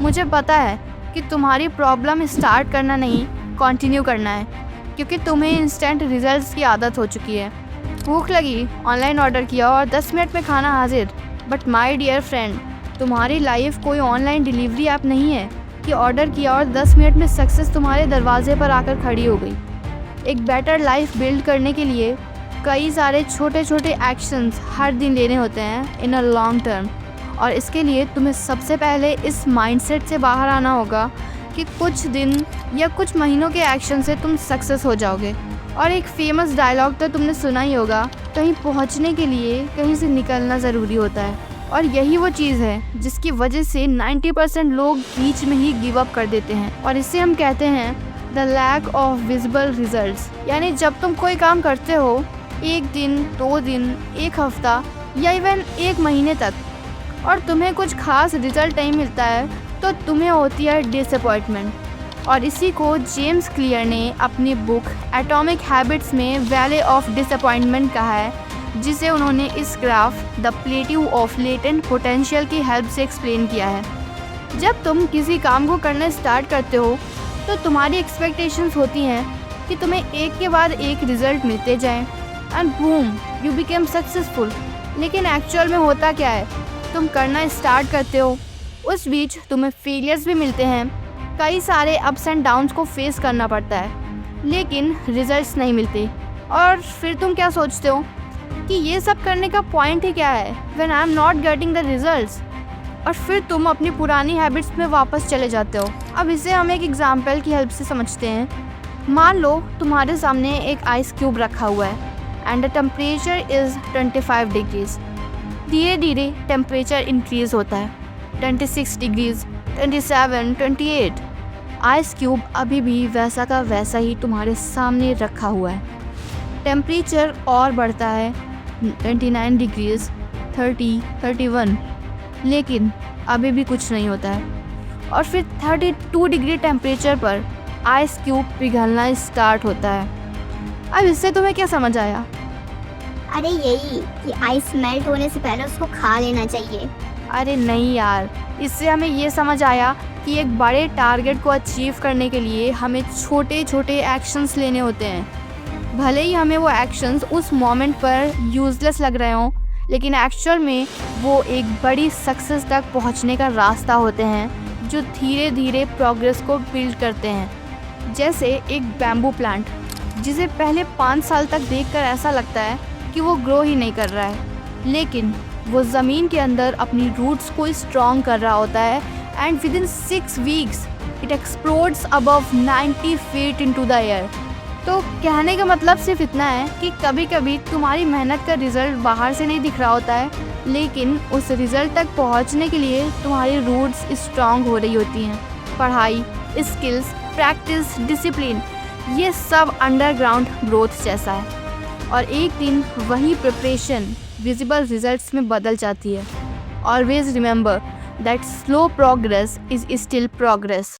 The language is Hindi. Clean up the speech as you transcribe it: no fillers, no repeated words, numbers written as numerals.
मुझे पता है कि तुम्हारी प्रॉब्लम स्टार्ट करना नहीं, कंटिन्यू करना है, क्योंकि तुम्हें इंस्टेंट रिजल्ट्स की आदत हो चुकी है। भूख लगी, ऑनलाइन ऑर्डर किया और 10 मिनट में खाना हाजिर। बट माय डियर फ्रेंड, तुम्हारी लाइफ कोई ऑनलाइन डिलीवरी ऐप नहीं है कि ऑर्डर किया और 10 मिनट में सक्सेस तुम्हारे दरवाजे पर आकर खड़ी हो गई। एक बेटर लाइफ बिल्ड करने के लिए कई सारे छोटे छोटे एक्शंस हर दिन लेने होते हैं इन अ लॉन्ग टर्म। और इसके लिए तुम्हें सबसे पहले इस माइंडसेट से बाहर आना होगा कि कुछ दिन या कुछ महीनों के एक्शन से तुम सक्सेस हो जाओगे। और एक फेमस डायलॉग तो तुमने सुना ही होगा, कहीं पहुंचने के लिए कहीं से निकलना ज़रूरी होता है। और यही वो चीज़ है जिसकी वजह से 90% लोग बीच में ही गिव अप कर देते हैं। और इसे हम कहते हैं the lack of visible results. यानी जब तुम कोई काम करते हो 1 दिन, 2 दिन, 1 हफ्ता या इवन 1 महीने तक, और तुम्हें कुछ खास रिजल्ट नहीं मिलता है, तो तुम्हें होती है डिसअपॉइंटमेंट। और इसी को जेम्स क्लियर ने अपनी बुक एटॉमिक हैबिट्स में वैले ऑफ डिसअपॉइंटमेंट कहा है, जिसे उन्होंने इस graph the plateau of latent potential की हेल्प से एक्सप्लेन किया है। जब तुम किसी काम को करना स्टार्ट करते हो तो तुम्हारी एक्सपेक्टेशंस होती हैं कि तुम्हें एक के बाद एक रिजल्ट मिलते जाएं and boom you become successful. लेकिन एक्चुअल में होता क्या है, तुम करना स्टार्ट करते हो, उस बीच तुम्हें फेलियर्स भी मिलते हैं, कई सारे अप्स एंड डाउन्स को फेस करना पड़ता है, लेकिन रिजल्ट्स नहीं मिलते। और फिर तुम क्या सोचते हो कि ये सब करने का पॉइंट ही क्या है when I am not getting the results. और फिर तुम अपनी पुरानी हैबिट्स में वापस चले जाते हो। अब इसे हम एक एग्जाम्पल की हेल्प से समझते हैं। मान लो तुम्हारे सामने एक आइस क्यूब रखा हुआ है and the temperature is 25 degrees. धीरे धीरे टेम्परेचर इंक्रीज़ होता है, 26 डिग्रीज, 27, 28। आइस क्यूब अभी भी वैसा का वैसा ही तुम्हारे सामने रखा हुआ है। टेम्परेचर और बढ़ता है, 29 डिग्रीज, 30, 31, लेकिन अभी भी कुछ नहीं होता है। और फिर 32 डिग्री टेम्परेचर पर आइस क्यूब पिघलना स्टार्ट होता है। अब इससे तुम्हें क्या समझ आया? अरे यही कि आइस मेल्ट होने से पहले उसको खा लेना चाहिए। अरे नहीं यार, इससे हमें ये समझ आया कि एक बड़े टारगेट को अचीव करने के लिए हमें छोटे छोटे एक्शंस लेने होते हैं। भले ही हमें वो एक्शंस उस मोमेंट पर यूज़लेस लग रहे हों, लेकिन एक्चुअल में वो एक बड़ी सक्सेस तक पहुंचने का रास्ता होते हैं जो धीरे धीरे प्रोग्रेस को बिल्ड करते हैं। जैसे एक बैम्बू प्लांट जिसे पहले 5 साल तक देखकर ऐसा लगता है कि वो ग्रो ही नहीं कर रहा है, लेकिन वो ज़मीन के अंदर अपनी रूट्स को स्ट्रॉन्ग कर रहा होता है and with in 6 weeks it explodes above 90 feet into the air. तो कहने का मतलब सिर्फ इतना है कि कभी कभी तुम्हारी मेहनत का रिज़ल्ट बाहर से नहीं दिख रहा होता है, लेकिन उस रिज़ल्ट तक पहुंचने के लिए तुम्हारी रूट्स स्ट्रॉन्ग हो रही होती हैं। पढ़ाई, स्किल्स, प्रैक्टिस, डिसिप्लिन, ये सब अंडरग्राउंड ग्रोथ जैसा है। और एक दिन वही प्रिपरेशन विजिबल रिजल्ट्स में बदल जाती है। Always remember that slow progress is still progress.